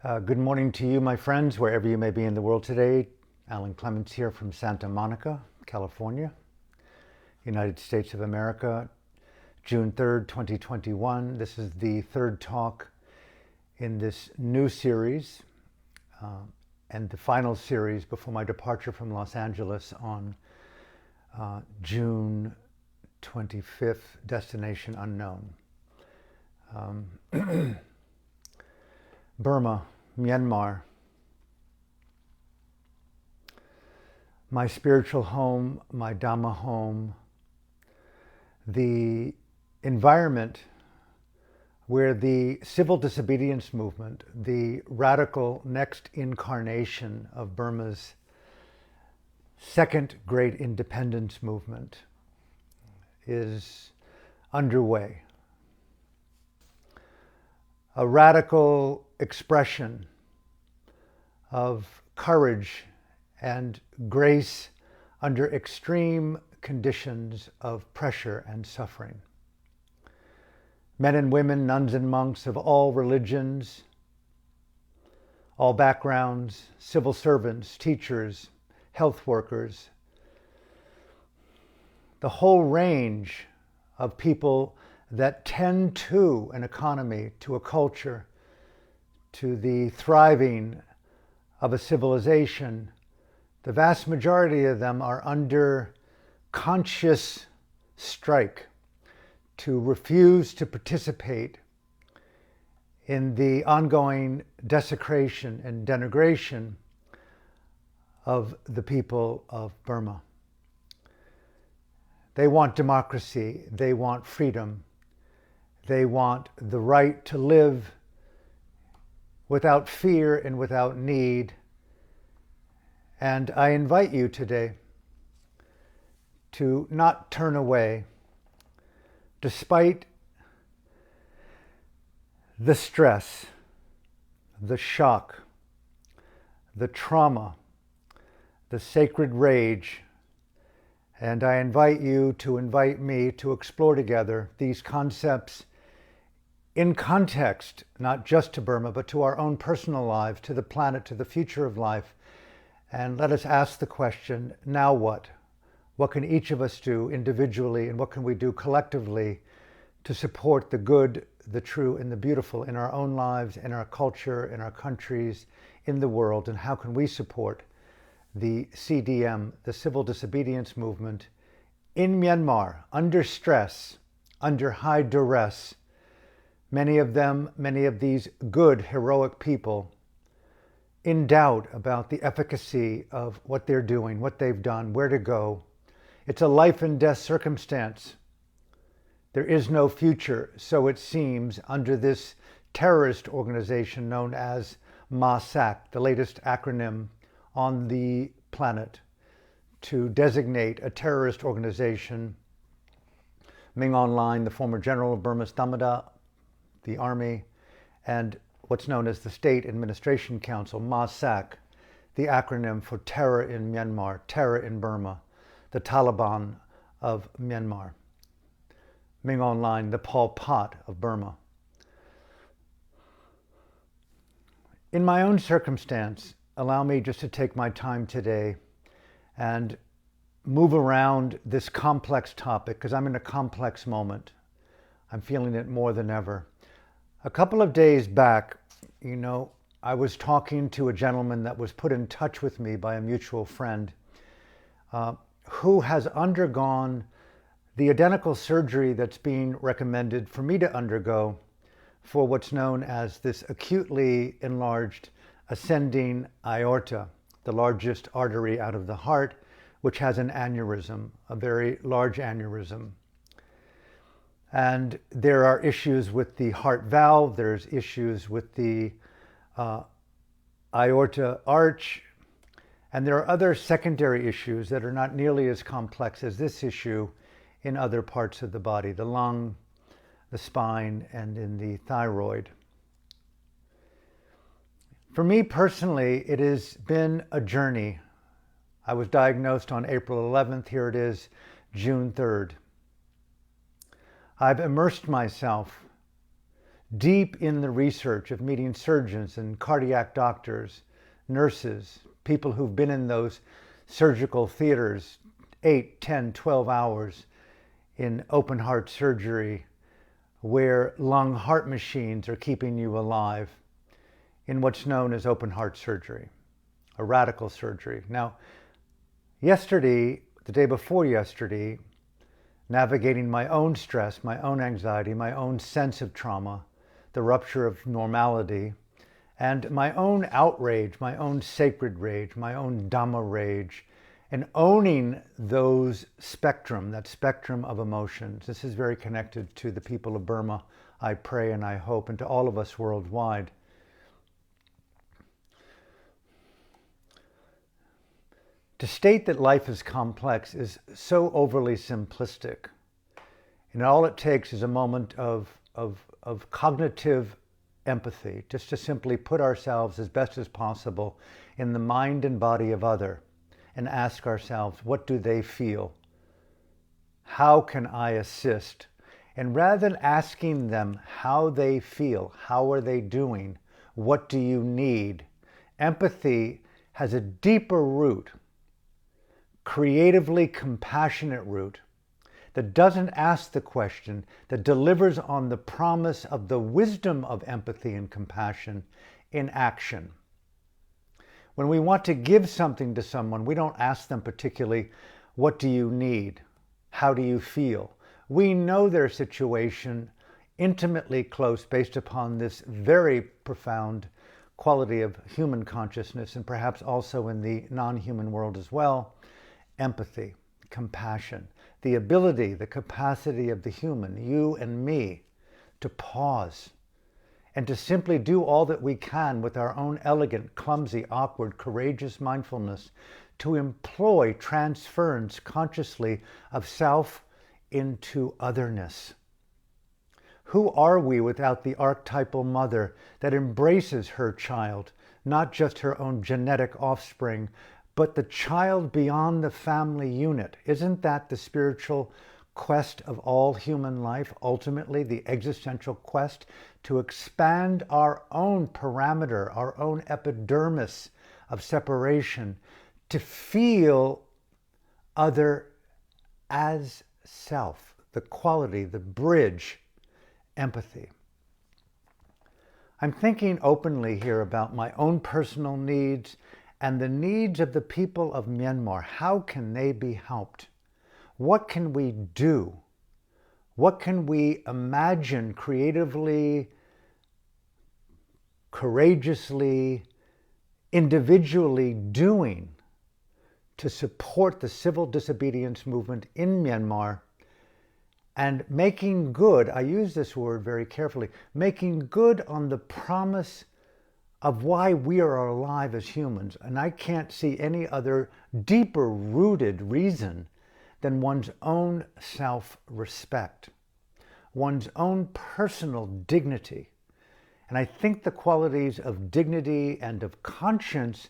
Good morning to you, my friends, wherever you may be in the world today. Alan Clements here from Santa Monica, California, United States of America, June 3rd, 2021. This is the third talk in this new series and the final series before my departure from Los Angeles on June 25th, Destination Unknown. Burma, Myanmar, my spiritual home, my Dharma home, the environment where the civil disobedience movement, the radical next incarnation of Burma's second great independence movement, is underway. A radical expression of courage and grace under extreme conditions of pressure and suffering. Men and women, nuns and monks of all religions, all backgrounds, civil servants, teachers, health workers, the whole range of people that tend to an economy, to a culture, to the thriving of a civilization, the vast majority of them are under conscious strike to refuse to participate in the ongoing desecration and denigration of the people of Burma. They want democracy, they want freedom, they want the right to live without fear and without need. And I invite you today to not turn away despite the stress, the shock, the trauma, the sacred rage. And I invite you to invite me to explore together these concepts in context, not just to Burma, but to our own personal lives, to the planet, to the future of life. And let us ask the question, now what? What can each of us do individually, and what can we do collectively to support the good, the true, and the beautiful in our own lives, in our culture, in our countries, in the world? And how can we support the CDM, the civil disobedience movement in Myanmar, under stress, under high duress? Many of these good, heroic people, in doubt about the efficacy of what they're doing, what they've done, where to go. It's a life and death circumstance. There is no future, so it seems, under this terrorist organization known as MASAC, the latest acronym on the planet to designate a terrorist organization. Ming Online, the former general of Burma's Thamada, the army, and what's known as the State Administration Council, MASAC, the acronym for terror in Myanmar, terror in Burma, the Taliban of Myanmar. Ming Online, the Pol Pot of Burma. In my own circumstance, allow me just to take my time today and move around this complex topic, because I'm in a complex moment. I'm feeling it more than ever. A couple of days back, I was talking to a gentleman that was put in touch with me by a mutual friend who has undergone the identical surgery that's being recommended for me to undergo for what's known as this acutely enlarged ascending aorta, the largest artery out of the heart, which has an aneurysm, a very large aneurysm. And there are issues with the heart valve, there's issues with the aorta arch, and there are other secondary issues that are not nearly as complex as this issue in other parts of the body, the lung, the spine, and in the thyroid. For me personally, it has been a journey. I was diagnosed on April 11th. Here it is, June 3rd. I've immersed myself deep in the research of meeting surgeons and cardiac doctors, nurses, people who've been in those surgical theaters 8, 10, 12 hours in open heart surgery where lung heart machines are keeping you alive in what's known as open heart surgery, a radical surgery. Now, yesterday, the day before yesterday, navigating my own stress, my own anxiety, my own sense of trauma, the rupture of normality, and my own outrage, my own sacred rage, my own Dhamma rage, and owning those spectrum, that spectrum of emotions. This is very connected to the people of Burma, I pray and I hope, and to all of us worldwide. To state that life is complex is so overly simplistic. And all it takes is a moment of cognitive empathy, just to simply put ourselves as best as possible in the mind and body of other and ask ourselves, what do they feel? How can I assist? And rather than asking them how they feel, how are they doing, what do you need? Empathy has a deeper root, creatively compassionate root, that doesn't ask the question, that delivers on the promise of the wisdom of empathy and compassion in action. When we want to give something to someone, we don't ask them particularly, what do you need? How do you feel? We know their situation intimately close based upon this very profound quality of human consciousness, and perhaps also in the non-human world as well, empathy, compassion, the ability, the capacity of the human, you and me, to pause and to simply do all that we can with our own elegant, clumsy, awkward, courageous mindfulness to employ transference consciously of self into otherness. Who are we without the archetypal mother that embraces her child, not just her own genetic offspring, but the child beyond the family unit? Isn't that the spiritual quest of all human life, ultimately the existential quest to expand our own parameter, our own epidermis of separation, to feel other as self, the quality, the bridge, empathy. I'm thinking openly here about my own personal needs and the needs of the people of Myanmar. How can they be helped? What can we do? What can we imagine creatively, courageously, individually doing to support the civil disobedience movement in Myanmar and making good, I use this word very carefully, making good on the promise of why we are alive as humans. And I can't see any other deeper rooted reason than one's own self-respect, one's personal personal dignity. And I think the qualities of dignity and of conscience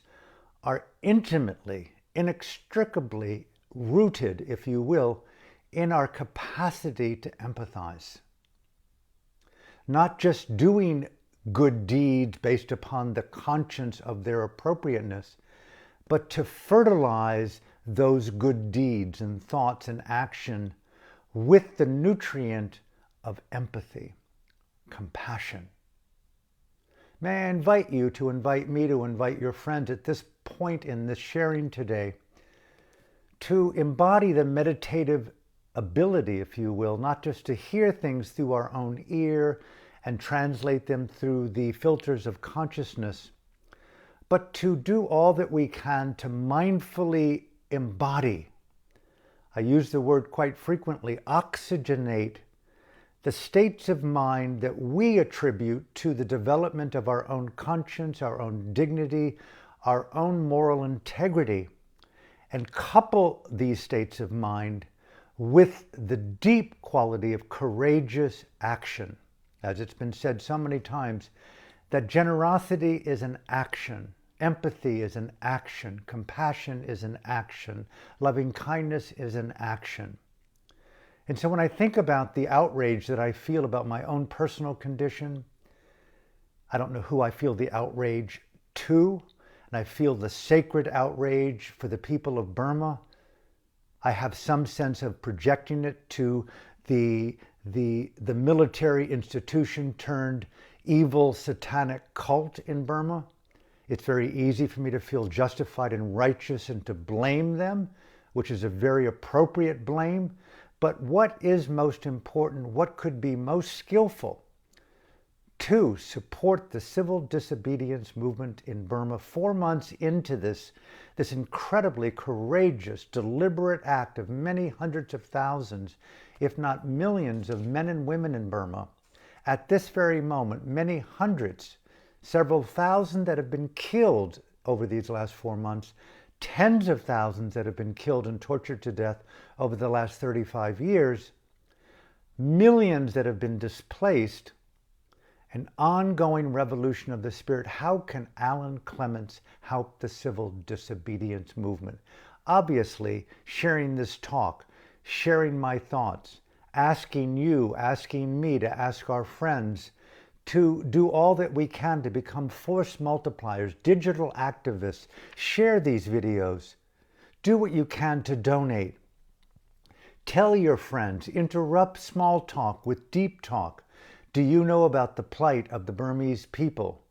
are intimately, inextricably rooted, if you will, in our capacity to empathize. Not just doing good deeds based upon the conscience of their appropriateness, but to fertilize those good deeds and thoughts and action with the nutrient of empathy, compassion. May I invite you to invite me to invite your friends at this point in this sharing today to embody the meditative ability, if you will, not just to hear things through our own ear and translate them through the filters of consciousness, but to do all that we can to mindfully embody, I use the word quite frequently, oxygenate the states of mind that we attribute to the development of our own conscience, our own dignity, our own moral integrity, and couple these states of mind with the deep quality of courageous action. As it's been said so many times, that generosity is an action, empathy is an action, compassion is an action, loving kindness is an action. And so when I think about the outrage that I feel about my own personal condition, I don't know who I feel the outrage to, and I feel the sacred outrage for the people of Burma. I have some sense of projecting it to the military institution turned evil satanic cult in Burma. It's very easy for me to feel justified and righteous and to blame them, which is a very appropriate blame. But what is most important, what could be most skillful to support the civil disobedience movement in Burma 4 months into this incredibly courageous, deliberate act of many hundreds of thousands, if not millions of men and women in Burma. At this very moment, many hundreds, several thousand that have been killed over these last 4 months, tens of thousands that have been killed and tortured to death over the last 35 years, millions that have been displaced, an ongoing revolution of the spirit. How can Alan Clements help the civil disobedience movement? Obviously, sharing this talk, sharing my thoughts, asking you, asking me to ask our friends to do all that we can to become force multipliers, digital activists, share these videos, do what you can to donate. Tell your friends, interrupt small talk with deep talk. Do you know about the plight of the Burmese people,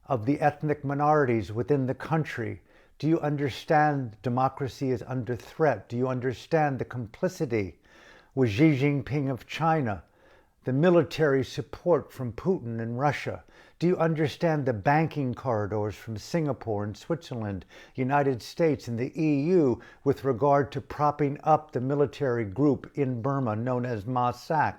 of the ethnic minorities within the country? Do you understand democracy is under threat? Do you understand the complicity with Xi Jinping of China, the military support from Putin and Russia? Do you understand the banking corridors from Singapore and Switzerland, United States and the EU with regard to propping up the military group in Burma known as MASAC?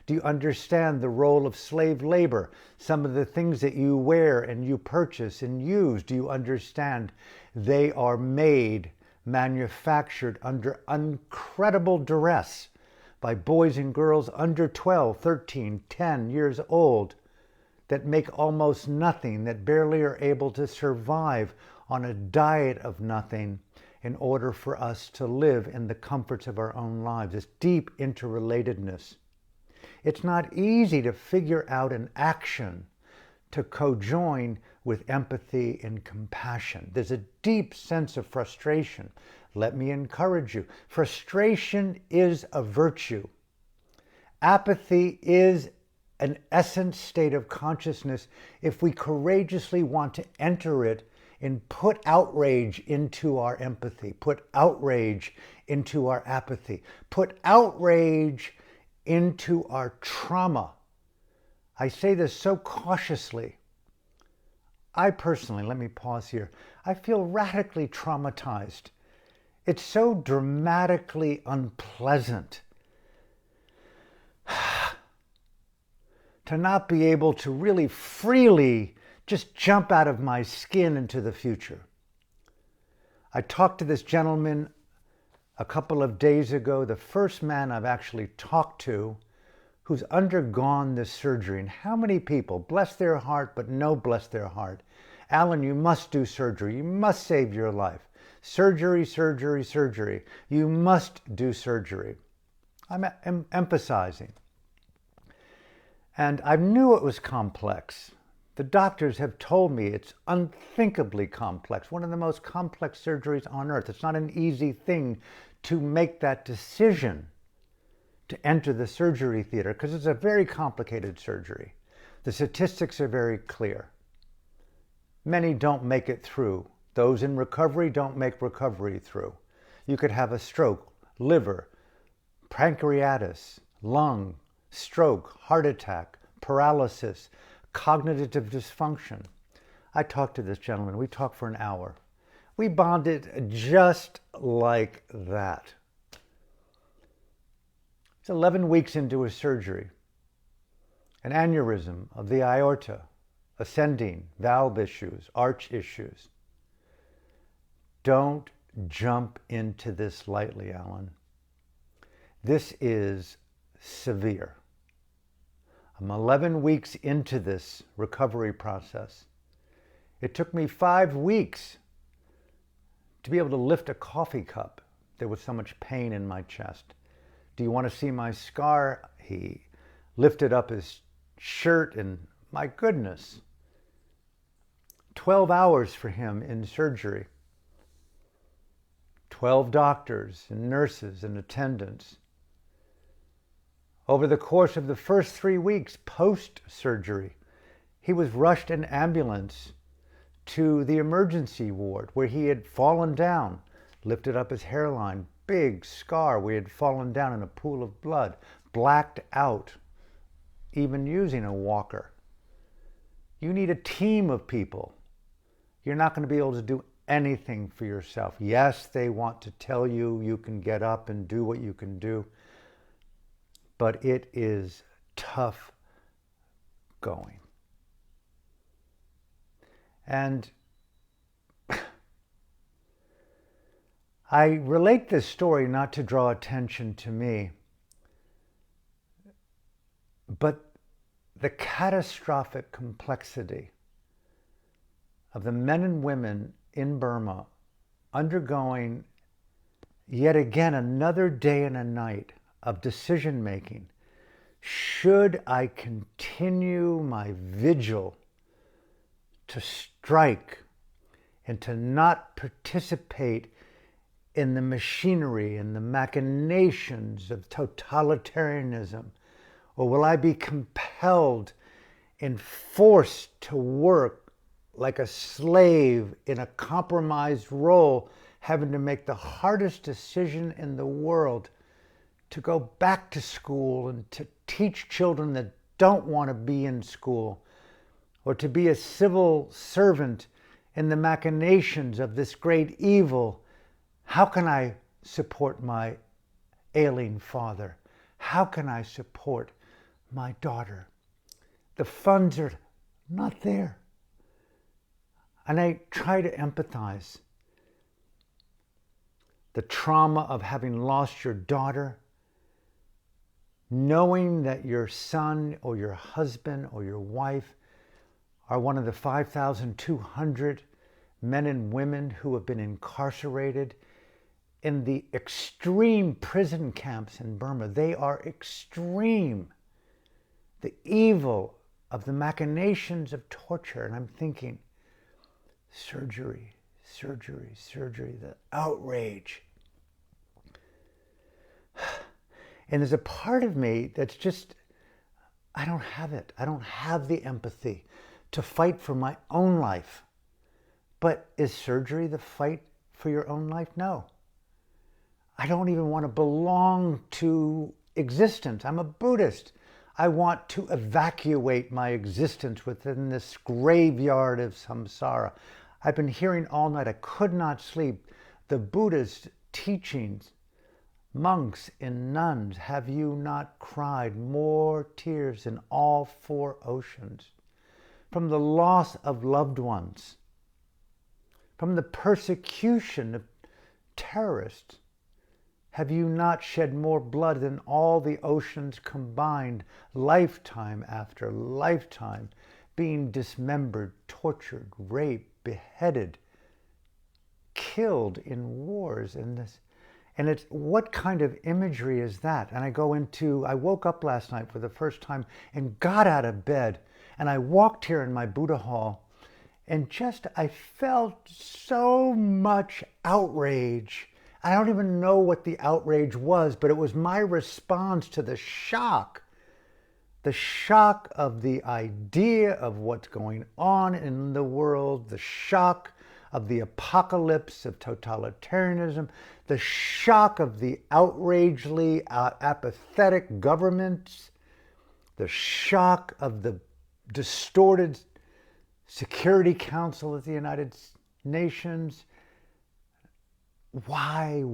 Do you understand the role of slave labor, some of the things that you wear and you purchase and use? Do you understand they are made, manufactured under incredible duress by boys and girls under 12, 13, 10 years old that make almost nothing, that barely are able to survive on a diet of nothing in order for us to live in the comforts of our own lives, this deep interrelatedness. It's not easy to figure out an action to co-join with empathy and compassion. There's a deep sense of frustration. Let me encourage you. Frustration is a virtue. Apathy is an essence state of consciousness if we courageously want to enter it and put outrage into our empathy, put outrage into our apathy, put outrage into our trauma. I say this so cautiously. I personally, let me pause here, I feel radically traumatized. It's so dramatically unpleasant to not be able to really freely just jump out of my skin into the future. I talked to this gentleman a couple of days ago, the first man I've actually talked to who's undergone this surgery. And how many people, bless their heart, but no bless their heart. Alan, you must do surgery. You must save your life. Surgery, surgery, surgery. You must do surgery. I'm emphasizing. And I knew it was complex. The doctors have told me it's unthinkably complex, one of the most complex surgeries on earth. It's not an easy thing to make that decision to enter the surgery theater because it's a very complicated surgery. The statistics are very clear. Many don't make it through. Those in recovery don't make recovery through. You could have a stroke, liver, pancreatitis, lung, stroke, heart attack, paralysis, cognitive dysfunction. I talked to this gentleman. We talked for an hour. We bonded just like that. It's 11 weeks into his surgery. An aneurysm of the aorta, ascending, valve issues, arch issues. Don't jump into this lightly, Alan. This is severe. I'm 11 weeks into this recovery process. It took me 5 weeks to be able to lift a coffee cup. There was so much pain in my chest. Do you want to see my scar? He lifted up his shirt, and my goodness, 12 hours for him in surgery. 12 doctors and nurses and attendants. Over the course of the first 3 weeks post-surgery, he was rushed in ambulance to the emergency ward where he had fallen down, lifted up his hairline, big scar where he had fallen down in a pool of blood, blacked out, even using a walker. You need a team of people. You're not going to be able to do anything for yourself. Yes, they want to tell you you can get up and do what you can do, but it is tough going. And I relate this story not to draw attention to me, but the catastrophic complexity of the men and women in Burma undergoing yet again another day and a night of decision making. Should I continue my vigil to strike and to not participate in the machinery and the machinations of totalitarianism? Or will I be compelled and forced to work like a slave in a compromised role, having to make the hardest decision in the world to go back to school and to teach children that don't want to be in school, or to be a civil servant in the machinations of this great evil? How can I support my ailing father? How can I support my daughter? The funds are not there. And I try to empathize. The trauma of having lost your daughter, knowing that your son or your husband or your wife are one of the 5,200 men and women who have been incarcerated in the extreme prison camps in Burma. They are extreme. The evil of the machinations of torture. And I'm thinking, surgery, the outrage. And there's a part of me that's just, I don't have it. I don't have the empathy to fight for my own life. But is surgery the fight for your own life? No. I don't even want to belong to existence. I'm a Buddhist. I want to evacuate my existence within this graveyard of samsara. I've been hearing all night, I could not sleep, the Buddha's teachings. Monks and nuns, have you not cried more tears in all 4 oceans? From the loss of loved ones, from the persecution of terrorists, have you not shed more blood than all the oceans combined, lifetime after lifetime, being dismembered, tortured, raped, beheaded, killed in wars in this? And it's, what kind of imagery is that? And I woke up last night for the first time and got out of bed, and I walked here in my Buddha hall, and I felt so much outrage. I don't even know what the outrage was, but it was my response to the shock of the idea of what's going on in the world, the shock of the apocalypse of totalitarianism, the shock of the outragely apathetic governments, the shock of the distorted Security Council of the United Nations. Why?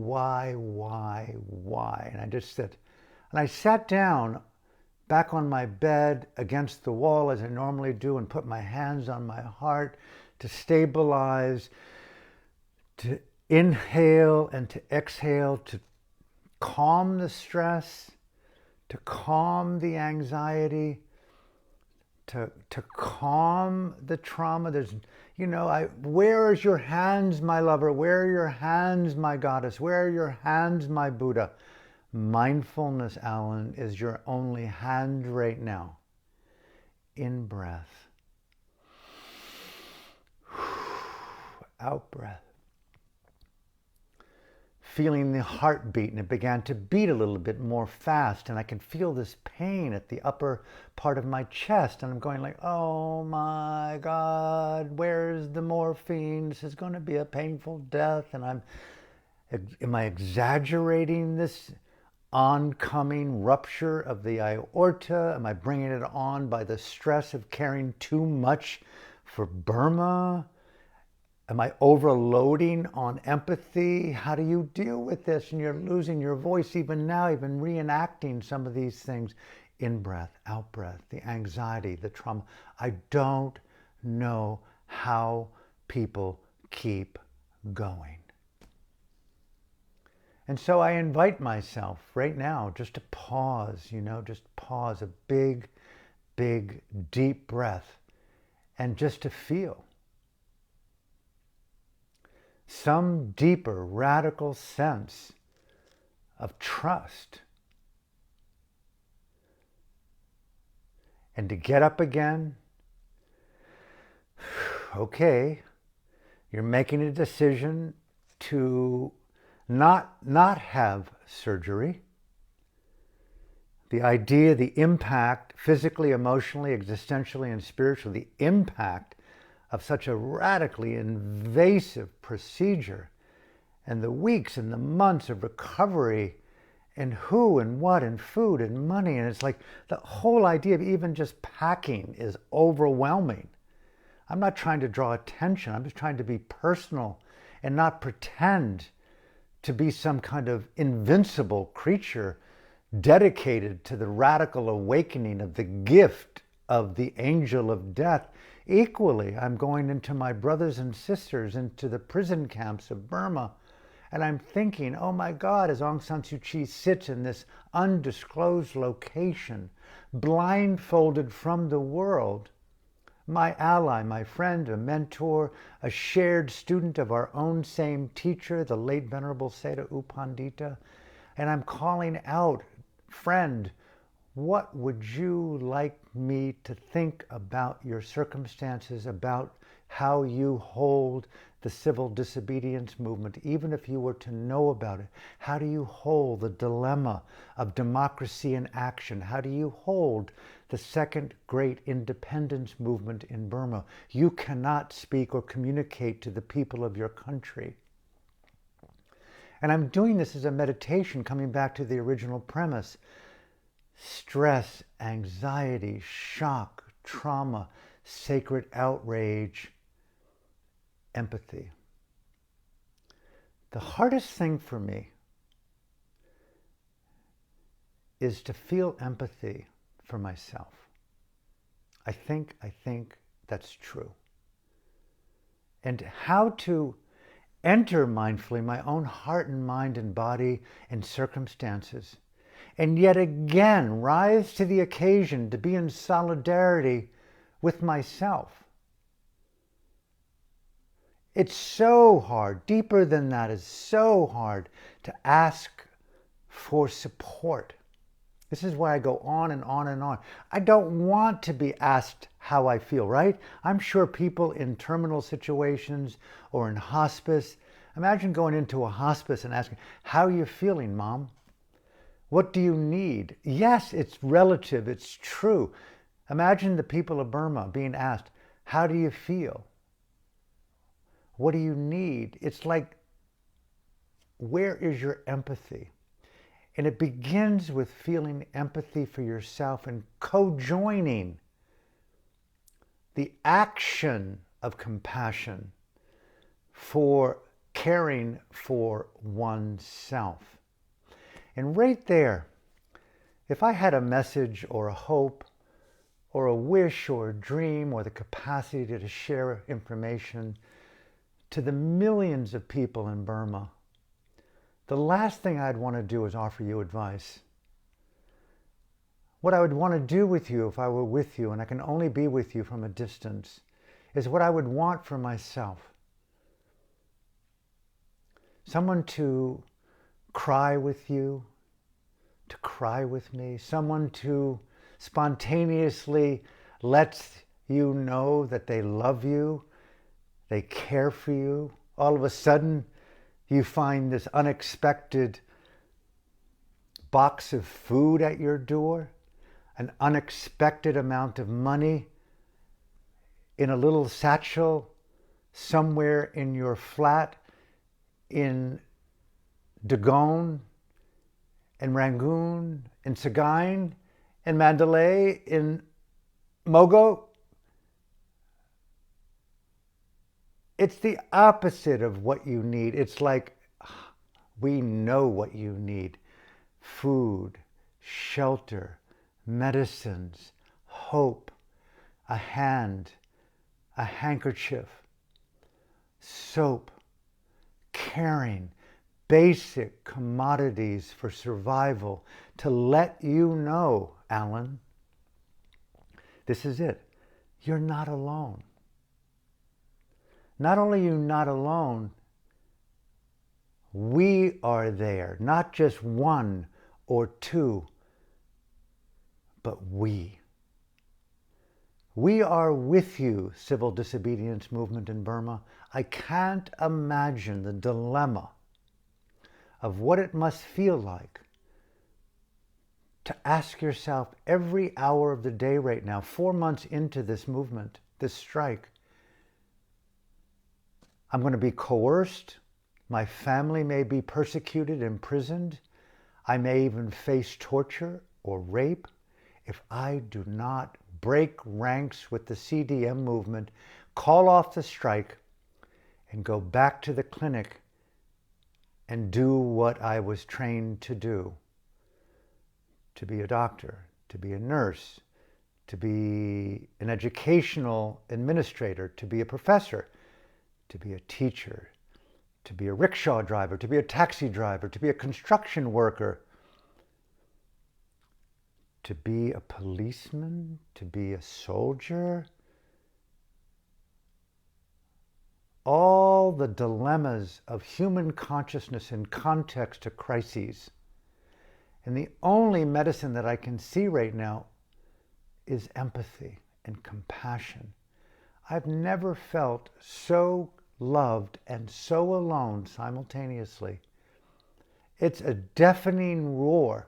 And I just said, and I sat down back on my bed against the wall as I normally do and put my hands on my heart to stabilize, to inhale and to exhale, to calm the stress, to calm the anxiety, to calm the trauma. There's, where is your hands, my lover? Where are your hands, my goddess? Where are your hands, my Buddha? Mindfulness, Alan, is your only hand right now. In breath. Out breath. Feeling the heartbeat, and it began to beat a little bit more fast, and I can feel this pain at the upper part of my chest, and I'm going like, oh my God, where's the morphine? This is going to be a painful death. And am I exaggerating this oncoming rupture of the aorta? Am I bringing it on by the stress of caring too much for Burma? Am I overloading on empathy? How do you deal with this? And you're losing your voice even now, even reenacting some of these things. In breath, out breath, the anxiety, the trauma. I don't know how people keep going. And so I invite myself right now just to pause, just pause, a big, big, deep breath, and just to feel some deeper, radical sense of trust. And to get up again. Okay, you're making a decision to not have surgery. The idea, the impact, physically, emotionally, existentially, and spiritually, the impact of such a radically invasive procedure, and the weeks and the months of recovery, and who and what and food and money. And it's like the whole idea of even just packing is overwhelming. I'm not trying to draw attention. I'm just trying to be personal and not pretend to be some kind of invincible creature dedicated to the radical awakening of the gift of the angel of death. Equally, I'm going into my brothers and sisters, into the prison camps of Burma, and I'm thinking, oh my God, as Aung San Suu Kyi sits in this undisclosed location, blindfolded from the world, my ally, my friend, a mentor, a shared student of our own same teacher, the late Venerable Seda U Pandita, and I'm calling out, friend, what would you like me to think about your circumstances, about how you hold the civil disobedience movement, even if you were to know about it? How do you hold the dilemma of democracy in action? How do you hold the second great independence movement in Burma? You cannot speak or communicate to the people of your country. And I'm doing this as a meditation, coming back to the original premise. Stress, anxiety, shock, trauma, sacred outrage, empathy. The hardest thing for me is to feel empathy for myself. I think that's true. And how to enter mindfully my own heart and mind and body and circumstances, and yet again rise to the occasion to be in solidarity with myself. It's so hard, deeper than that, it's so hard to ask for support. This is why I go on and on and on. I don't want to be asked how I feel, right? I'm sure people in terminal situations or in hospice, imagine going into a hospice and asking, how are you feeling, Mom? What do you need? Yes, it's relative, it's true. Imagine the people of Burma being asked, how do you feel? What do you need? It's like, where is your empathy? And it begins with feeling empathy for yourself and co-joining the action of compassion for caring for oneself. And right there, if I had a message or a hope or a wish or a dream or the capacity to share information to the millions of people in Burma, the last thing I'd want to do is offer you advice. What I would want to do with you if I were with you, and I can only be with you from a distance, is what I would want for myself. Someone to cry with you, to cry with me, someone to spontaneously let you know that they love you, they care for you. All of a sudden, you find this unexpected box of food at your door, an unexpected amount of money in a little satchel somewhere in your flat in Dagon, in Rangoon, in Sagaing, in Mandalay, in Mogo. It's the opposite of what you need. It's like we know what you need. Food, shelter, medicines, hope, a hand, a handkerchief, soap, caring, basic commodities for survival to let you know, Alan, this is it. You're not alone. Not only are you not alone, we are there, not just one or two, but we. We are with you, civil disobedience movement in Burma. I can't imagine the dilemma of what it must feel like to ask yourself every hour of the day right now, 4 months into this movement, this strike, I'm going to be coerced. My family may be persecuted, imprisoned. I may even face torture or rape if I do not break ranks with the CDM movement, call off the strike, and go back to the clinic and do what I was trained to do. To be a doctor, to be a nurse, to be an educational administrator, to be a professor, to be a teacher, to be a rickshaw driver, to be a taxi driver, to be a construction worker, to be a policeman, to be a soldier. All the dilemmas of human consciousness in context to crises. And the only medicine that I can see right now is empathy and compassion. I've never felt so loved and so alone simultaneously. It's a deafening roar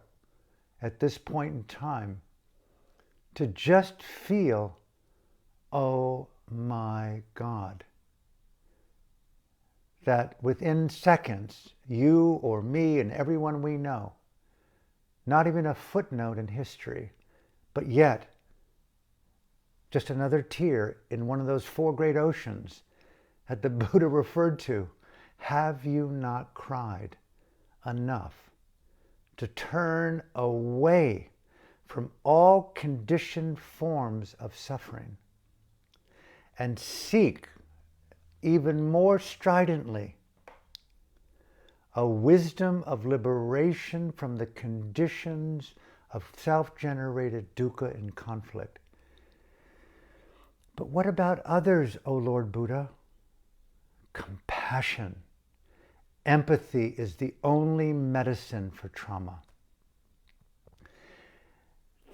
at this point in time to just feel, oh my God, that within seconds, you or me and everyone we know, not even a footnote in history, but yet just another tear in one of those four great oceans that the Buddha referred to. Have you not cried enough to turn away from all conditioned forms of suffering and seek even more stridently a wisdom of liberation from the conditions of self-generated dukkha and conflict? But what about others, O Lord Buddha? Compassion. Empathy is the only medicine for trauma.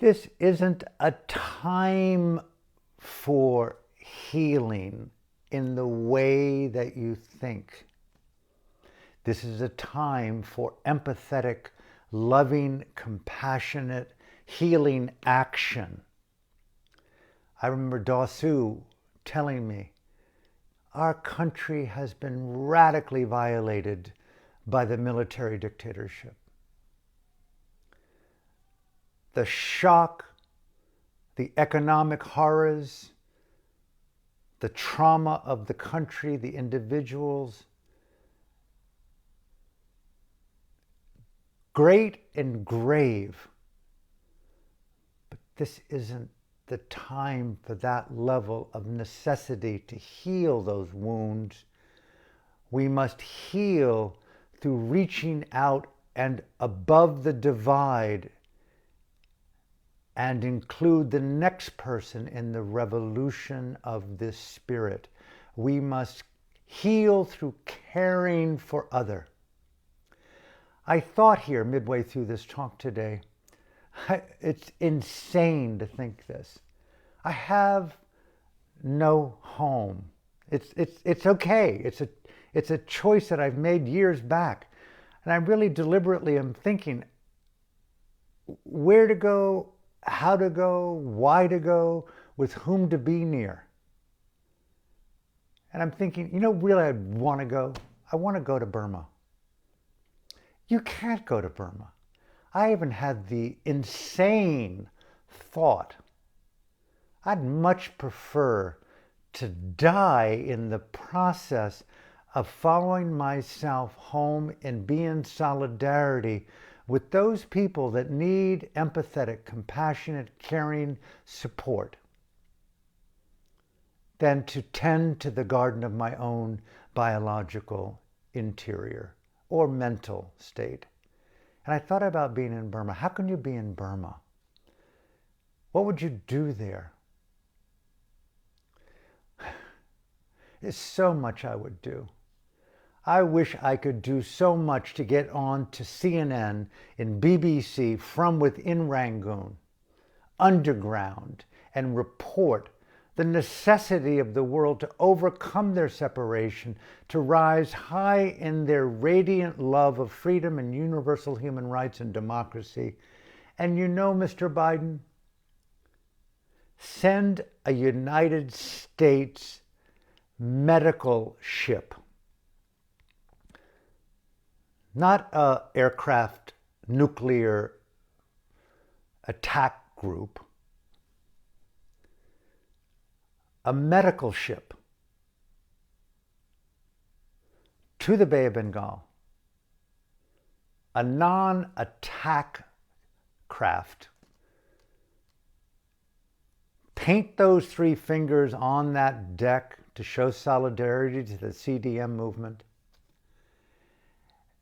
This isn't a time for healing in the way that you think. This is a time for empathetic, loving, compassionate, healing action. I remember Dasu telling me, our country has been radically violated by the military dictatorship. The shock, the economic horrors, the trauma of the country, the individuals, great and grave. But this isn't the time for that level of necessity to heal those wounds. We must heal through reaching out and above the divide and include the next person in the revolution of this spirit. We must heal through caring for other. I thought here midway through this talk today, it's insane to think this. I have no home. It's okay. It's a choice that I've made years back. And I really deliberately am thinking where to go, how to go, why to go, with whom to be near. And I'm thinking, really I want to go? I want to go to Burma. You can't go to Burma. I even had the insane thought, I'd much prefer to die in the process of following myself home and be in solidarity with those people that need empathetic, compassionate, caring support than to tend to the garden of my own biological interior or mental state. And I thought about being in Burma. How can you be in Burma? What would you do there? There's so much I would do. I wish I could do so much to get on to CNN and BBC from within Rangoon, underground, and report the necessity of the world to overcome their separation, to rise high in their radiant love of freedom and universal human rights and democracy. And Mr. Biden, send a United States medical ship, not an aircraft nuclear attack group, a medical ship to the Bay of Bengal, a non-attack craft. Paint those three fingers on that deck to show solidarity to the CDM movement.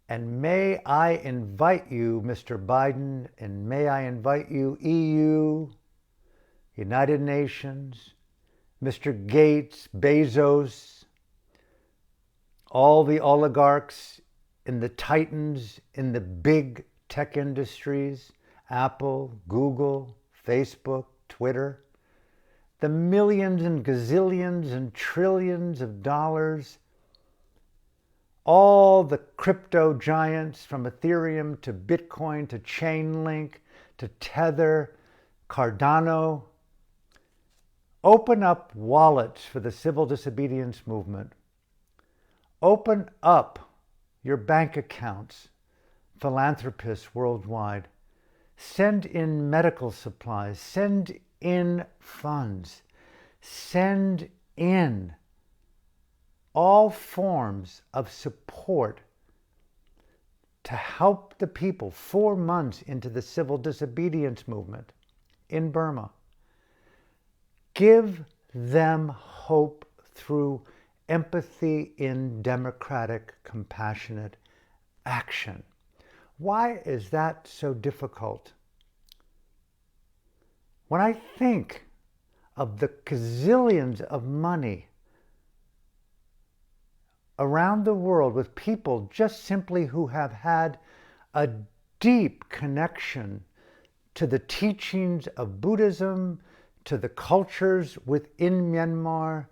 And may I invite you, Mr. Biden, and may I invite you, EU, United Nations, Mr. Gates, Bezos, all the oligarchs and the titans in the big tech industries, Apple, Google, Facebook, Twitter, the millions and gazillions and trillions of dollars, all the crypto giants from Ethereum to Bitcoin to Chainlink to Tether, Cardano. Open up wallets for the civil disobedience movement. Open up your bank accounts, philanthropists worldwide. Send in medical supplies. Send in funds. Send in all forms of support to help the people 4 months into the civil disobedience movement in Burma. Give them hope through empathy in democratic, compassionate action. Why is that so difficult? When I think of the gazillions of money around the world with people just simply who have had a deep connection to the teachings of Buddhism, to the cultures within Myanmar,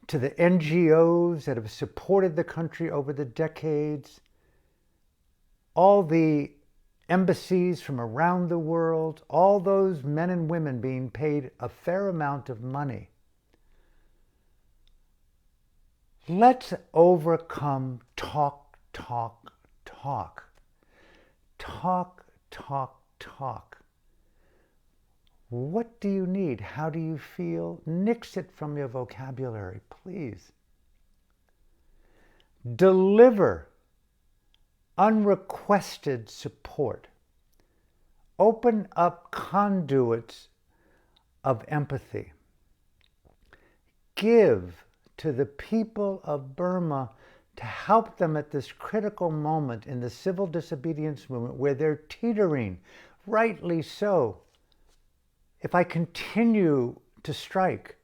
to the NGOs that have supported the country over the decades, all the embassies from around the world, all those men and women being paid a fair amount of money. Let's overcome talk, talk, talk. Talk, talk, talk. What do you need? How do you feel? Nix it from your vocabulary, please. Deliver unrequested support. Open up conduits of empathy. Give to the people of Burma to help them at this critical moment in the civil disobedience movement where they're teetering, rightly so. If I continue to strike,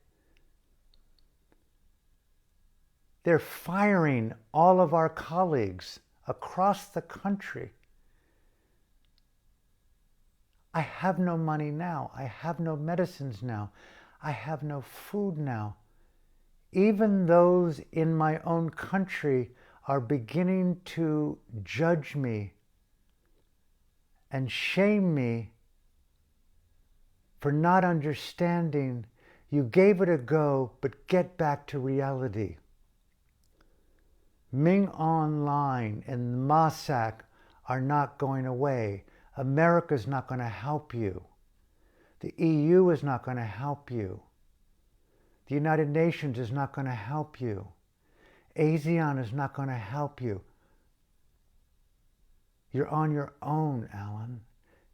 they're firing all of our colleagues across the country. I have no money now. I have no medicines now. I have no food now. Even those in my own country are beginning to judge me and shame me for not understanding. You gave it a go, but get back to reality. Ming Online and Mossack are not going away. America's not going to help you. The EU is not going to help you. The United Nations is not going to help you. ASEAN is not going to help you. You're on your own, Alan.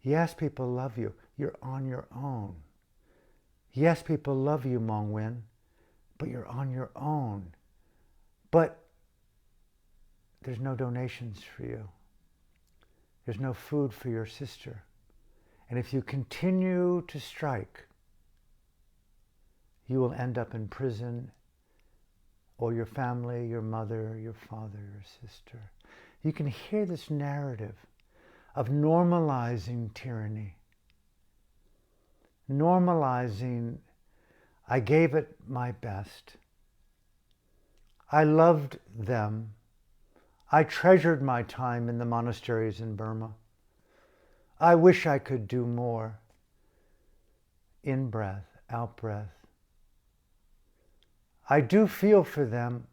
Yes, people love you. You're on your own. Yes, people love you, Mongwin, but you're on your own. But there's no donations for you. There's no food for your sister. And if you continue to strike, you will end up in prison, or your family, your mother, your father, your sister. You can hear this narrative of normalizing tyranny. Normalizing, I gave it my best. I loved them. I treasured my time in the monasteries in Burma. I wish I could do more. In breath, out breath. I do feel for them.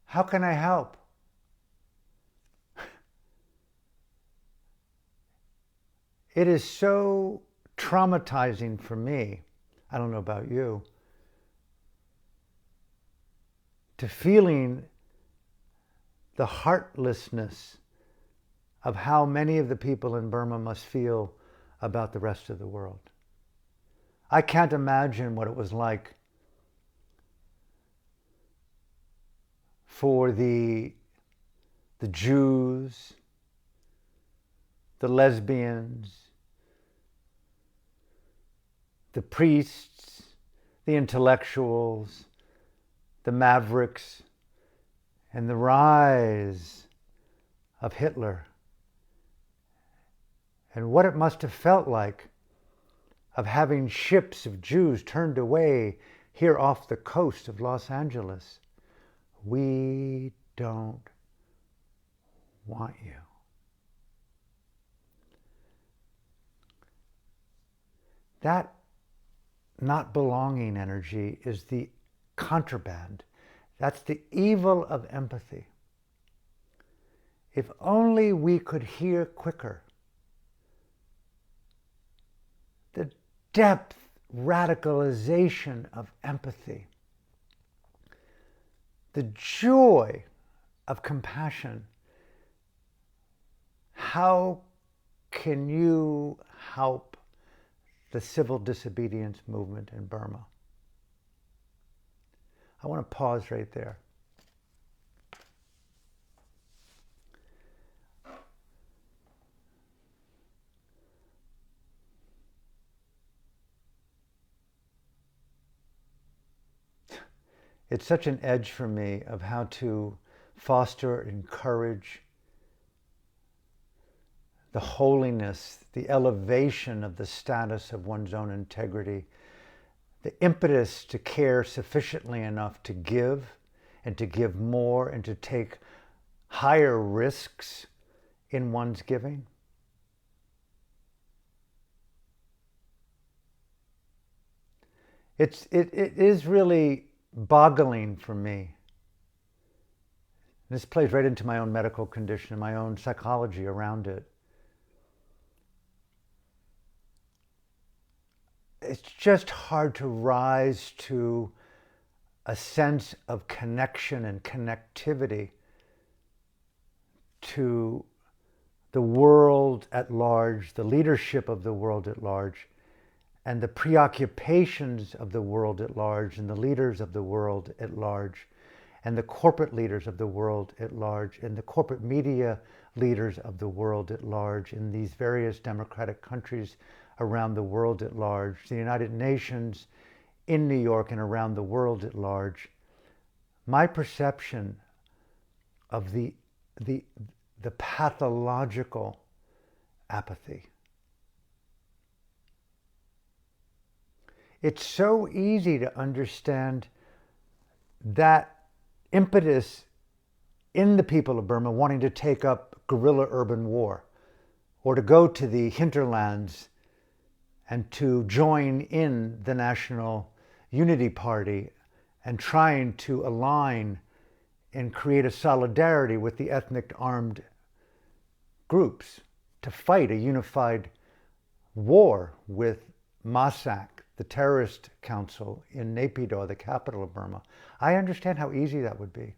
How can I help? It is so traumatizing for me, I don't know about you, to feeling the heartlessness of how many of the people in Burma must feel about the rest of the world. I can't imagine what it was like for the Jews, the lesbians, the priests, the intellectuals, the mavericks, and the rise of Hitler. And what it must have felt like of having ships of Jews turned away here off the coast of Los Angeles. We don't want you. That not belonging energy is the contraband. That's the evil of empathy. If only we could hear quicker the depth, radicalization of empathy, the joy of compassion. How can you help the civil disobedience movement in Burma? I want to pause right there. It's such an edge for me of how to foster, encourage the holiness, the elevation of the status of one's own integrity, the impetus to care sufficiently enough to give, and to give more, and to take higher risks in one's giving. It is really boggling for me. This plays right into my own medical condition, my own psychology around it. It's just hard to rise to a sense of connection and connectivity to the world at large, the leadership of the world at large, and the preoccupations of the world at large, and the leaders of the world at large, and the corporate leaders of the world at large, and the corporate media leaders of the world at large in these various democratic countries around the world at large, the United Nations in New York and around the world at large. My perception of the the, the pathological apathy. It's so easy to understand that impetus in the people of Burma wanting to take up guerrilla urban war, or to go to the hinterlands and to join in the National Unity Party and trying to align and create a solidarity with the ethnic armed groups to fight a unified war with MASAC, the terrorist council in Naypyidaw, the capital of Burma. I understand how easy that would be.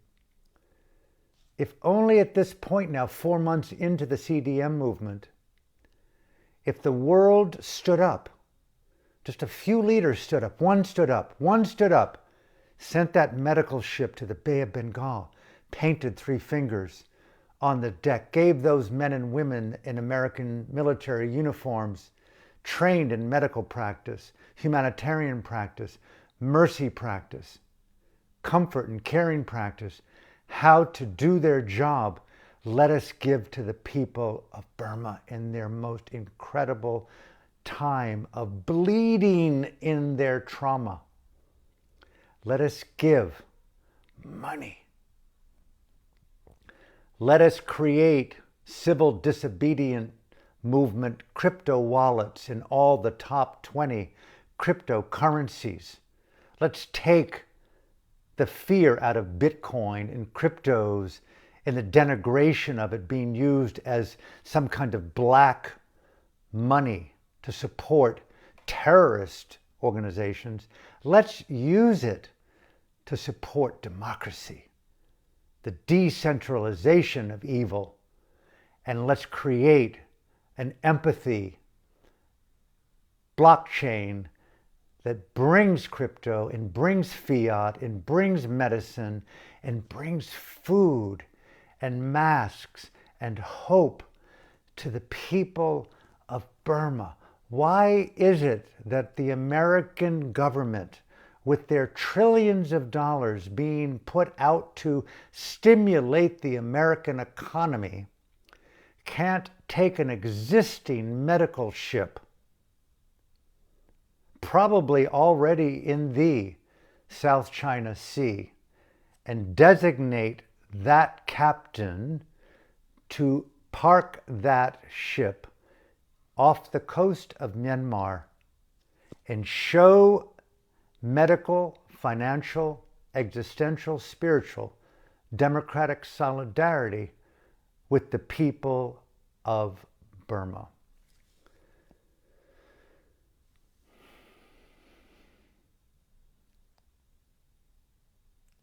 If only at this point now, 4 months into the CDM movement, if the world stood up, just a few leaders stood up, one stood up, sent that medical ship to the Bay of Bengal, painted 3 fingers on the deck, gave those men and women in American military uniforms, trained in medical practice, humanitarian practice, mercy practice, comfort and caring practice, how to do their job. Let us give to the people of Burma in their most incredible time of bleeding in their trauma. Let us give money. Let us create civil disobedient movement crypto wallets in all the top 20 cryptocurrencies. Let's take the fear out of Bitcoin and cryptos and the denigration of it being used as some kind of black money to support terrorist organizations. Let's use it to support democracy, the decentralization of evil, and let's create an empathy blockchain that brings crypto and brings fiat and brings medicine and brings food and masks and hope to the people of Burma. Why is it that the American government, with their trillions of dollars being put out to stimulate the American economy, can't take an existing medical ship, probably already in the South China Sea, and designate that captain to park that ship off the coast of Myanmar and show medical, financial, existential, spiritual, democratic solidarity with the people of Burma.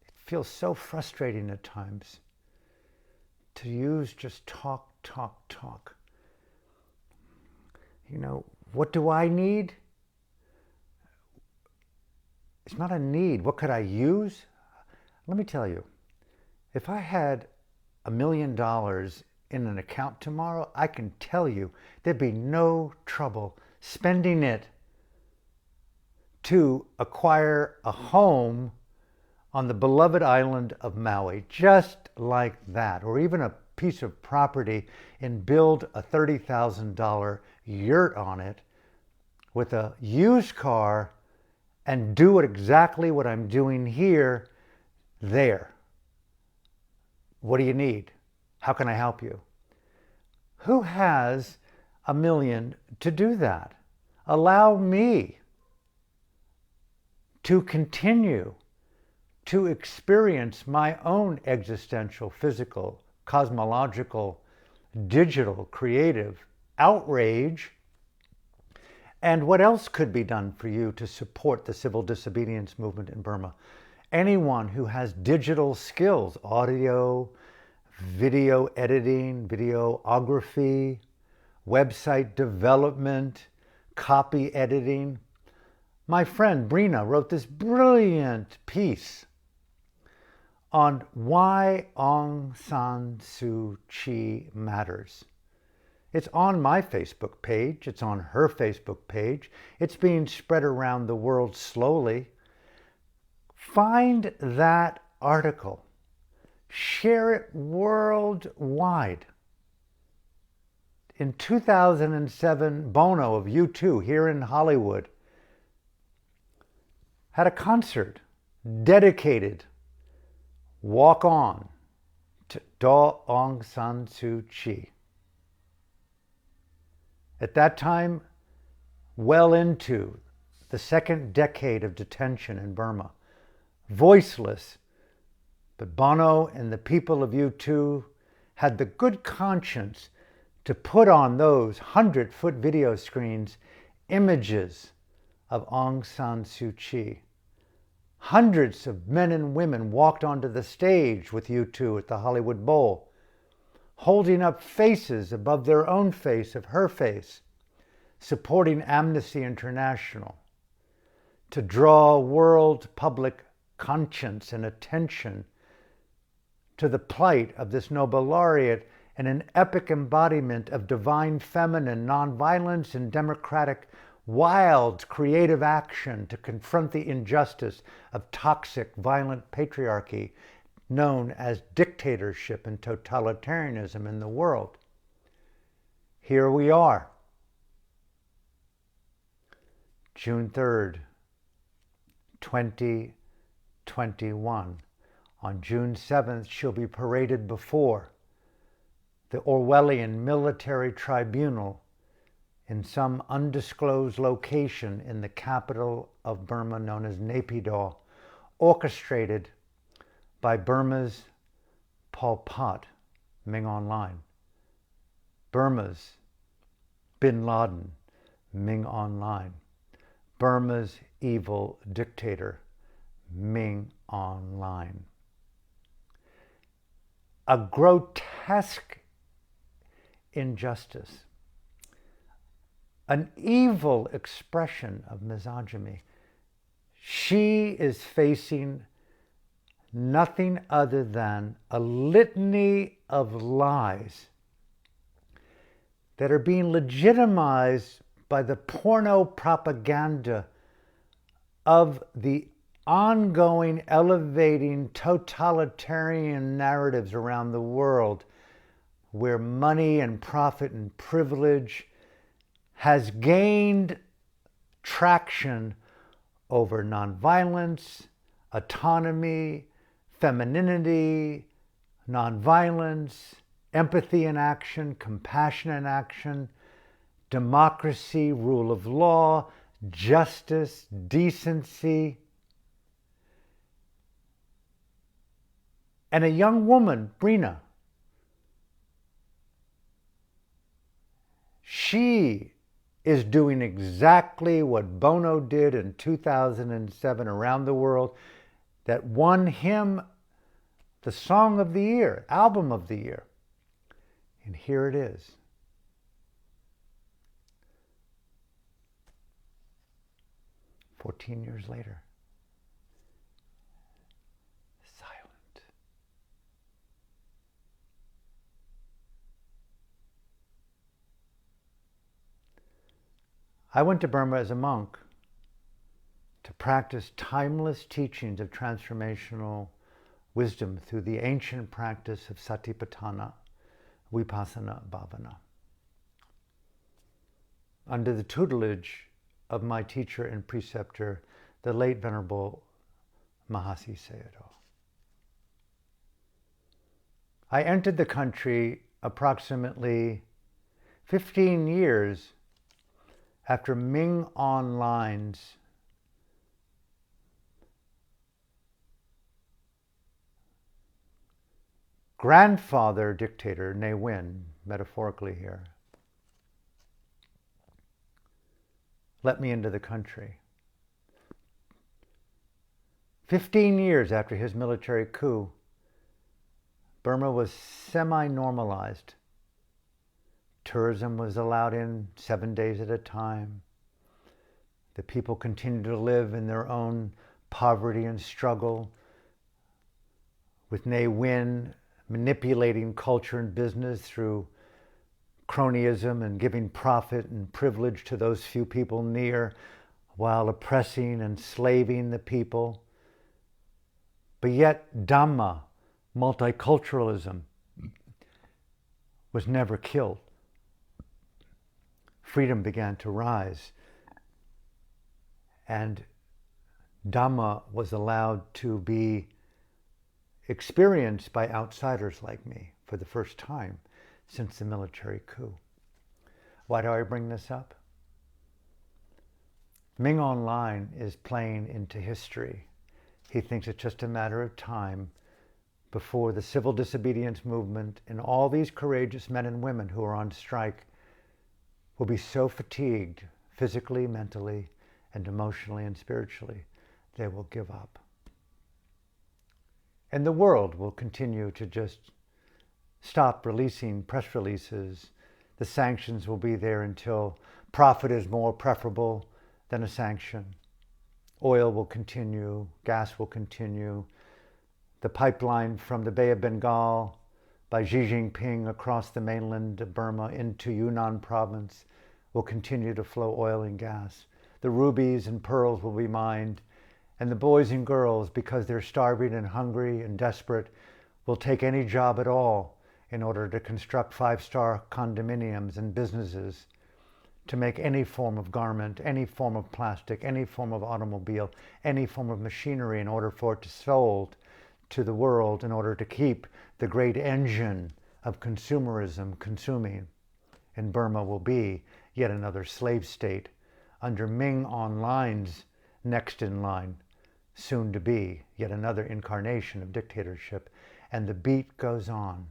It feels so frustrating at times to use just talk. You know, what do I need? It's not a need. What could I use? Let me tell you, if I had $1 million in an account tomorrow, I can tell you there'd be no trouble spending it to acquire a home on the beloved island of Maui, just like that, or even a piece of property and build a $30,000 yurt on it with a used car and do exactly what I'm doing here, there. What do you need? How can I help you? Who has $1 million to do that? Allow me to continue to experience my own existential, physical, cosmological, digital, creative outrage. And what else could be done for you to support the civil disobedience movement in Burma? Anyone who has digital skills, audio, video editing, videography, website development, copy editing. My friend Brenna wrote this brilliant piece on why Aung San Suu Kyi matters. It's on my Facebook page. It's on her Facebook page. It's being spread around the world slowly. Find that article. share it worldwide. In 2007, Bono of U2 here in Hollywood had a concert dedicated, Walk On, to Aung San Suu Kyi. At that time, well into the second decade of detention in Burma, voiceless, but Bono and the people of U2 had the good conscience to put on those 100-foot video screens images of Aung San Suu Kyi. Hundreds of men and women walked onto the stage with U2 at the Hollywood Bowl, holding up faces above their own face of her face, supporting Amnesty International, to draw world public conscience and attention to the plight of this Nobel laureate and an epic embodiment of divine feminine nonviolence and democratic wild creative action to confront the injustice of toxic violent patriarchy known as dictatorship and totalitarianism in the world. Here we are, June 3rd, 2021. On June 7th, she'll be paraded before the Orwellian military tribunal in some undisclosed location in the capital of Burma known as Naypyidaw, orchestrated by Burma's Pol Pot, Ming Online, Burma's Bin Laden, Ming Online, Burma's evil dictator, Ming Online. A grotesque injustice, an evil expression of misogyny. She is facing nothing other than a litany of lies that are being legitimized by the porno propaganda of the ongoing, elevating, totalitarian narratives around the world, where money and profit and privilege has gained traction over nonviolence, autonomy, femininity, nonviolence, empathy in action, compassion in action, democracy, rule of law, justice, decency. And a young woman, Brenna, she is doing exactly what Bono did in 2007 around the world, that won him the Song of the Year, Album of the Year. And here it is. "14 years later. Silent." I went to Burma as a monk to practice timeless teachings of transformational wisdom through the ancient practice of Satipatthana, Vipassana Bhavana, under the tutelage of my teacher and preceptor, the late Venerable Mahasi Sayadaw. I entered the country approximately 15 years after Ming Online's grandfather dictator, Ne Win, metaphorically here, let me into the country. 15 years after his military coup, Burma was semi-normalized. Tourism was allowed in 7 days at a time. The people continued to live in their own poverty and struggle, with Ne Win manipulating culture and business through cronyism and giving profit and privilege to those few people near, while oppressing and enslaving the people. But yet Dhamma, Multiculturalism was never killed. Freedom began to rise, and Dharma was allowed to be experienced by outsiders like me for the first time since the military coup. Why do I bring this up? Ming Online is playing into history. He thinks it's just a matter of time before the civil disobedience movement and all these courageous men and women who are on strike will be so fatigued physically, mentally, and emotionally and spiritually, they will give up. And the world will continue to just stop releasing press releases. The sanctions will be there until profit is more preferable than a sanction. Oil will continue, gas will continue. The pipeline from the Bay of Bengal by Xi Jinping across the mainland of Burma into Yunnan province will continue to flow oil and gas. The rubies and pearls will be mined, and the boys and girls, because they're starving and hungry and desperate, will take any job at all in order to construct 5-star condominiums and businesses, to make any form of garment, any form of plastic, any form of automobile, any form of machinery in order for it to be sold to the world in order to keep the great engine of consumerism consuming. And Burma will be yet another slave state under Ming Online's next in line, soon to be yet another incarnation of dictatorship. And the beat goes on.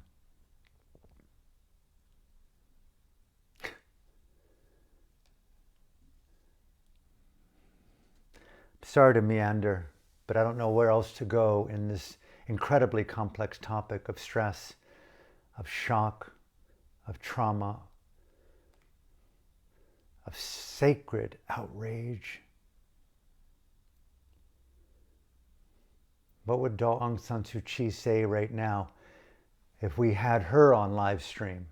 Sorry to meander, but I don't know where else to go in this incredibly complex topic of stress, of shock, of trauma, of sacred outrage. What would Aung San Suu Kyi say right now if we had her on live stream?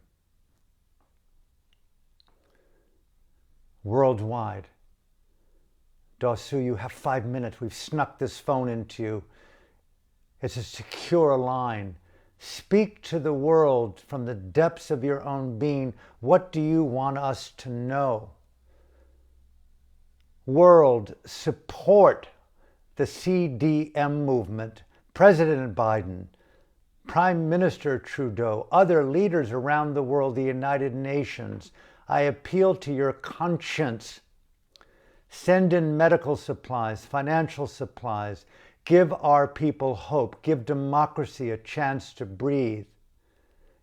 Worldwide. Dasu, you have 5 minutes. We've snuck this phone into you. It's a secure line. Speak to the world from the depths of your own being. What do you want us to know? World, support the CDM movement. President Biden, Prime Minister Trudeau, other leaders around the world, the United Nations. I appeal to your conscience. Send in medical supplies, financial supplies. Give our people hope. Give democracy a chance to breathe.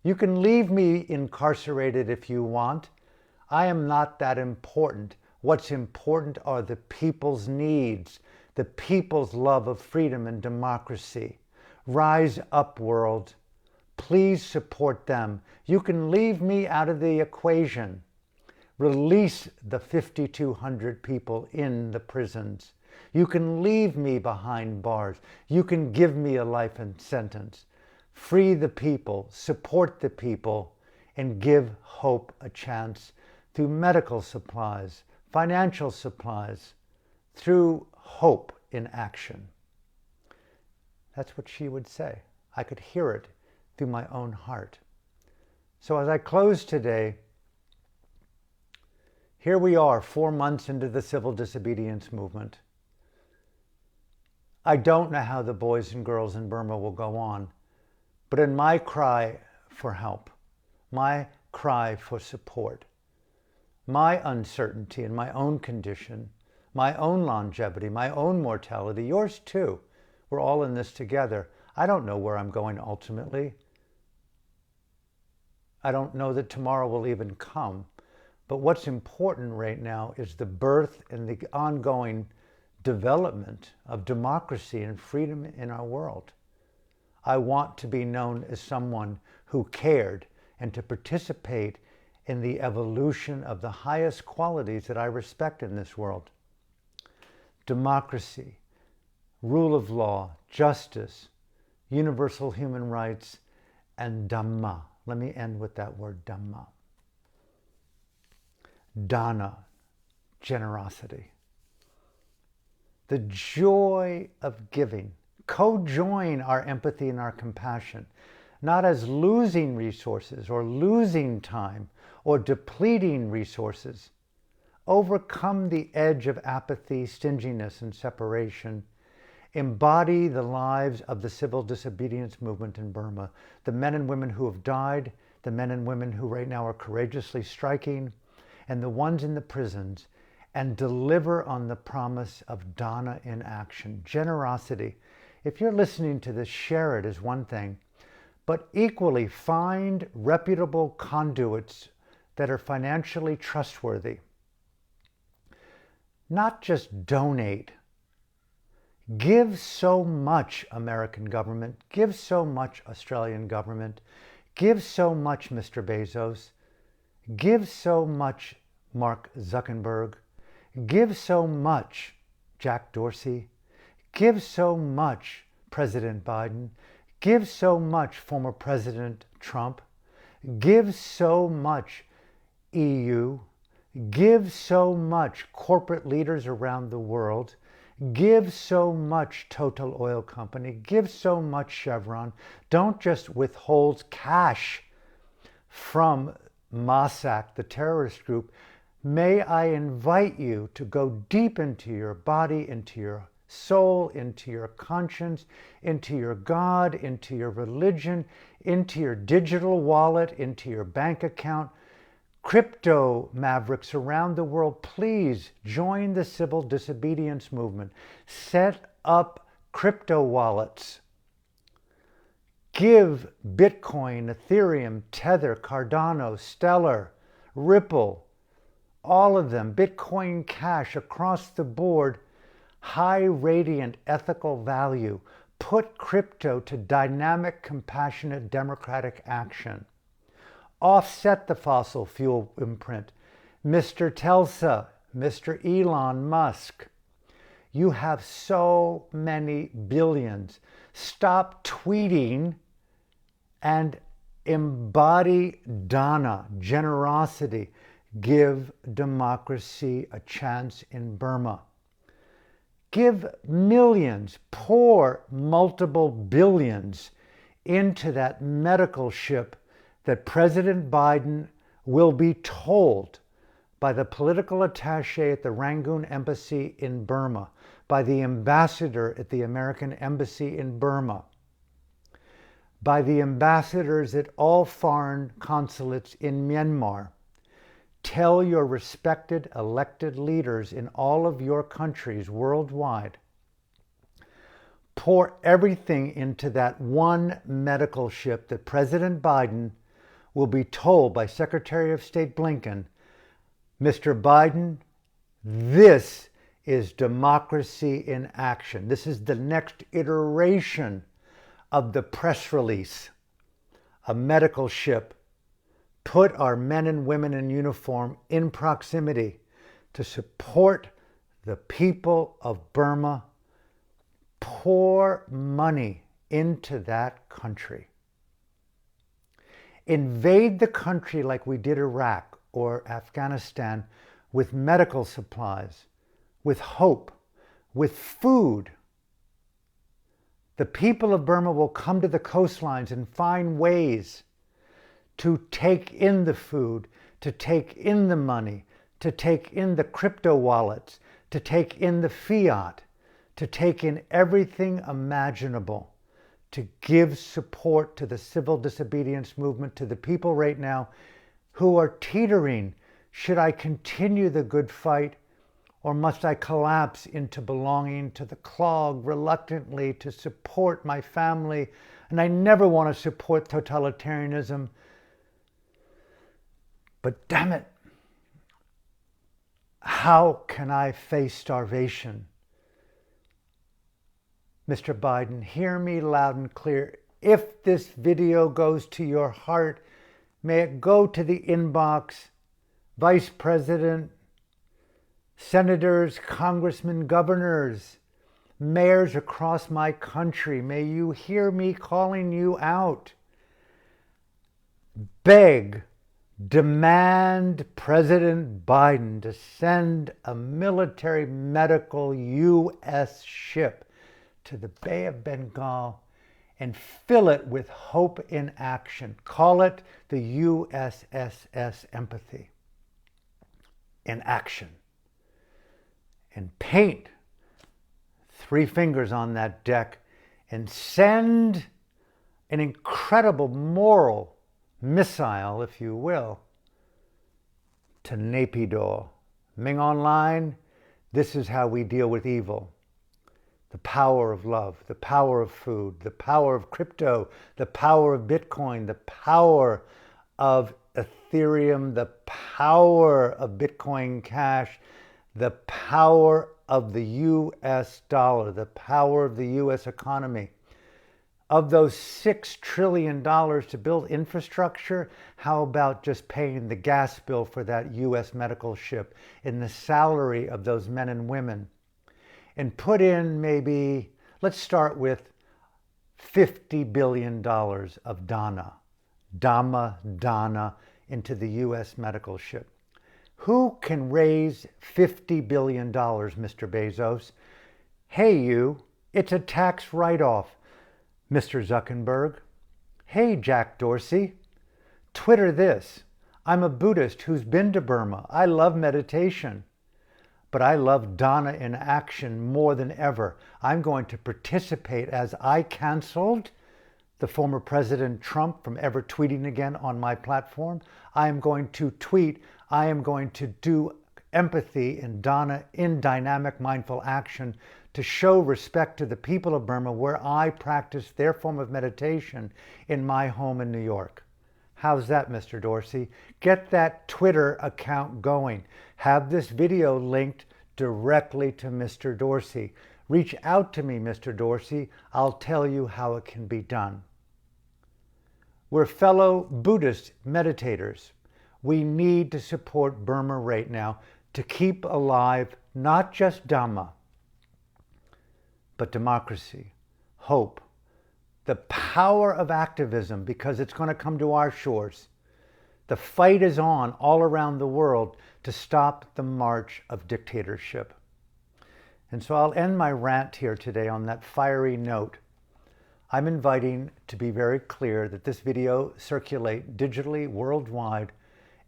You can leave me incarcerated if you want. I am not that important. What's important are the people's needs, the people's love of freedom and democracy. Rise up, world. Please support them. You can leave me out of the equation. Release the 5,200 people in the prisons. You can leave me behind bars. You can give me a life sentence. Free the people, support the people, and give hope a chance through medical supplies, financial supplies, through hope in action. That's what she would say. I could hear it through my own heart. So as I close today, here we are 4 months into the civil disobedience movement. I don't know how the boys and girls in Burma will go on, but in my cry for help, my cry for support, my uncertainty in my own condition, my own longevity, my own mortality, yours too. We're all in this together. I don't know where I'm going ultimately. I don't know that tomorrow will even come. But what's important right now is the birth and the ongoing development of democracy and freedom in our world. I want to be known as someone who cared and to participate in the evolution of the highest qualities that I respect in this world. Democracy, rule of law, justice, universal human rights, and Dhamma. Let me end with that word, Dhamma. Dana, generosity. The joy of giving, co-join our empathy and our compassion, not as losing resources or losing time or depleting resources. Overcome the edge of apathy, stinginess, and separation. Embody the lives of the civil disobedience movement in Burma, the men and women who have died, the men and women who right now are courageously striking, and the ones in the prisons, and deliver on the promise of Dharma in action, generosity. If you're listening to this, share it is one thing, but equally find reputable conduits that are financially trustworthy. Not just donate. Give so much, American government. Give so much, Australian government. Give so much, Mr. Bezos. Give so much, Mark Zuckerberg. Give so much, Jack Dorsey. Give so much, President Biden. Give so much, former President Trump. Give so much, EU. Give so much, corporate leaders around the world. Give so much, Total Oil Company. Give so much, Chevron. Don't just withhold cash from Mossack, the terrorist group. May I invite you to go deep into your body, into your soul, into your conscience, into your God, into your religion, into your digital wallet, into your bank account. Crypto mavericks around the world, please join the civil disobedience movement. Set up crypto wallets. Give Bitcoin, Ethereum, Tether, Cardano, Stellar, Ripple, all of them, Bitcoin Cash across the board, high radiant ethical value. Put crypto to dynamic, compassionate, democratic action. Offset the fossil fuel imprint. Mr. Telsa, Mr. Elon Musk, you have so many billions. Stop tweeting and embody Dharma, generosity. Give democracy a chance in Burma. Give millions, pour multiple billions into that medical ship that President Biden will be told by the political attaché at the Rangoon Embassy in Burma, by the ambassador at the American Embassy in Burma, by the ambassadors at all foreign consulates in Myanmar. Tell your respected elected leaders in all of your countries worldwide, pour everything into that one medical ship that President Biden will be told by Secretary of State Blinken, Mr. Biden, this is democracy in action. This is the next iteration of the press release. A medical ship. Put our men and women in uniform in proximity to support the people of Burma. Pour money into that country. Invade the country like we did Iraq or Afghanistan with medical supplies, with hope, with food. The people of Burma will come to the coastlines and find ways to take in the food, to take in the money, to take in the crypto wallets, to take in the fiat, to take in everything imaginable, to give support to the civil disobedience movement, to the people right now who are teetering. Should I continue the good fight, or must I collapse into belonging to the clog reluctantly to support my family? And I never want to support totalitarianism. But damn it, how can I face starvation? Mr. Biden, hear me loud and clear. If this video goes to your heart, may it go to the inbox, Vice President, senators, congressmen, governors, mayors across my country. May you hear me calling you out. Beg, demand President Biden to send a military medical U.S. ship to the Bay of Bengal and fill it with hope in action. Call it the USSS Empathy in action. And paint 3 fingers on that deck and send an incredible moral missile, if you will, to Naypyidaw. Ming Online, this is how we deal with evil. The power of love, the power of food, the power of crypto, the power of Bitcoin, the power of Ethereum, the power of Bitcoin Cash, the power of the US dollar, the power of the US economy. Of those $6 trillion to build infrastructure, how about just paying the gas bill for that US medical ship and the salary of those men and women? And put in maybe, let's start with $50 billion of Dharma into the US medical ship. Who can raise $50 billion, Mr. Bezos? Hey you, it's a tax write-off, Mr. Zuckerberg. Hey Jack Dorsey, Twitter this. I'm a Buddhist who's been to Burma. I love meditation. But I love Dharma in action more than ever. I'm going to participate as I canceled the former President Trump from ever tweeting again on my platform. I am going to tweet. I am going to do empathy and Dharma in dynamic mindful action to show respect to the people of Burma where I practice their form of meditation in my home in New York. How's that, Mr. Dorsey? Get that Twitter account going. Have this video linked directly to Mr. Dorsey. Reach out to me, Mr. Dorsey. I'll tell you how it can be done. We're fellow Buddhist meditators. We need to support Burma right now to keep alive not just Dhamma, but democracy, hope, the power of activism, because it's going to come to our shores. The fight is on all around the world to stop the march of dictatorship. And so I'll end my rant here today on that fiery note. I'm inviting to be very clear that this video circulate digitally worldwide,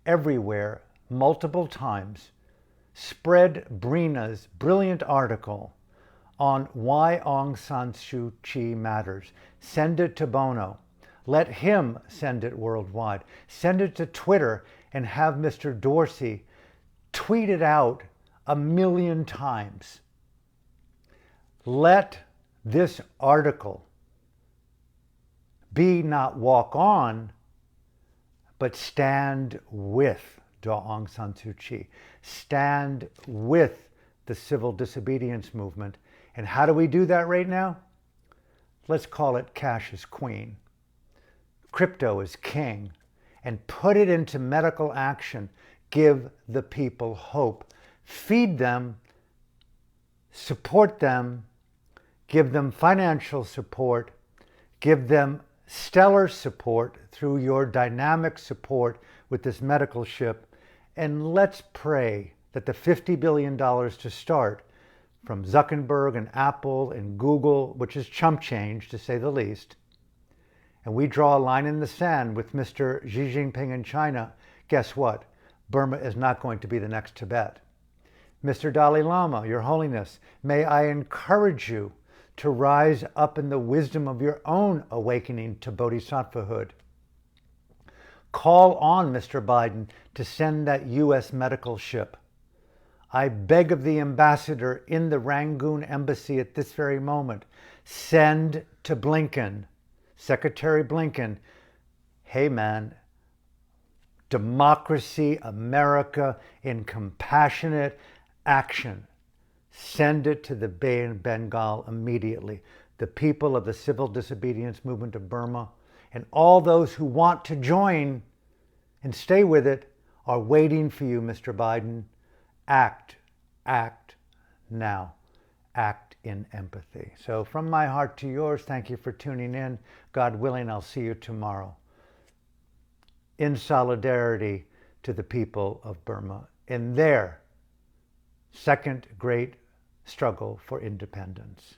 everywhere, multiple times. Spread Brenna's brilliant article on why Aung San Suu Kyi matters. Send it to Bono. Let him send it worldwide. Send it to Twitter and have Mr. Dorsey tweet it out 1,000,000 times. Let this article be not walk on, but stand with Aung San Suu Kyi. Stand with the civil disobedience movement. And how do we do that right now? Let's call it cash is queen. Crypto is king. And put it into medical action. Give the people hope. Feed them. Support them. Give them financial support. Give them stellar support through your dynamic support with this medical ship. And let's pray that the $50 billion to start from Zuckerberg and Apple and Google, which is chump change to say the least, and we draw a line in the sand with Mr. Xi Jinping in China, guess what? Burma is not going to be the next Tibet. Mr. Dalai Lama, Your Holiness, may I encourage you to rise up in the wisdom of your own awakening to bodhisattvahood. Call on Mr. Biden to send that U.S. medical ship. I beg of the ambassador in the Rangoon embassy at this very moment, send to Blinken, Secretary Blinken, hey man, democracy, America in compassionate action. Send it to the Bay of Bengal immediately. The people of the civil disobedience movement of Burma and all those who want to join and stay with it are waiting for you, Mr. Biden. Act now. Act in empathy. So from my heart to yours, thank you for tuning in. God willing, I'll see you tomorrow. In solidarity to the people of Burma in their second great struggle for independence.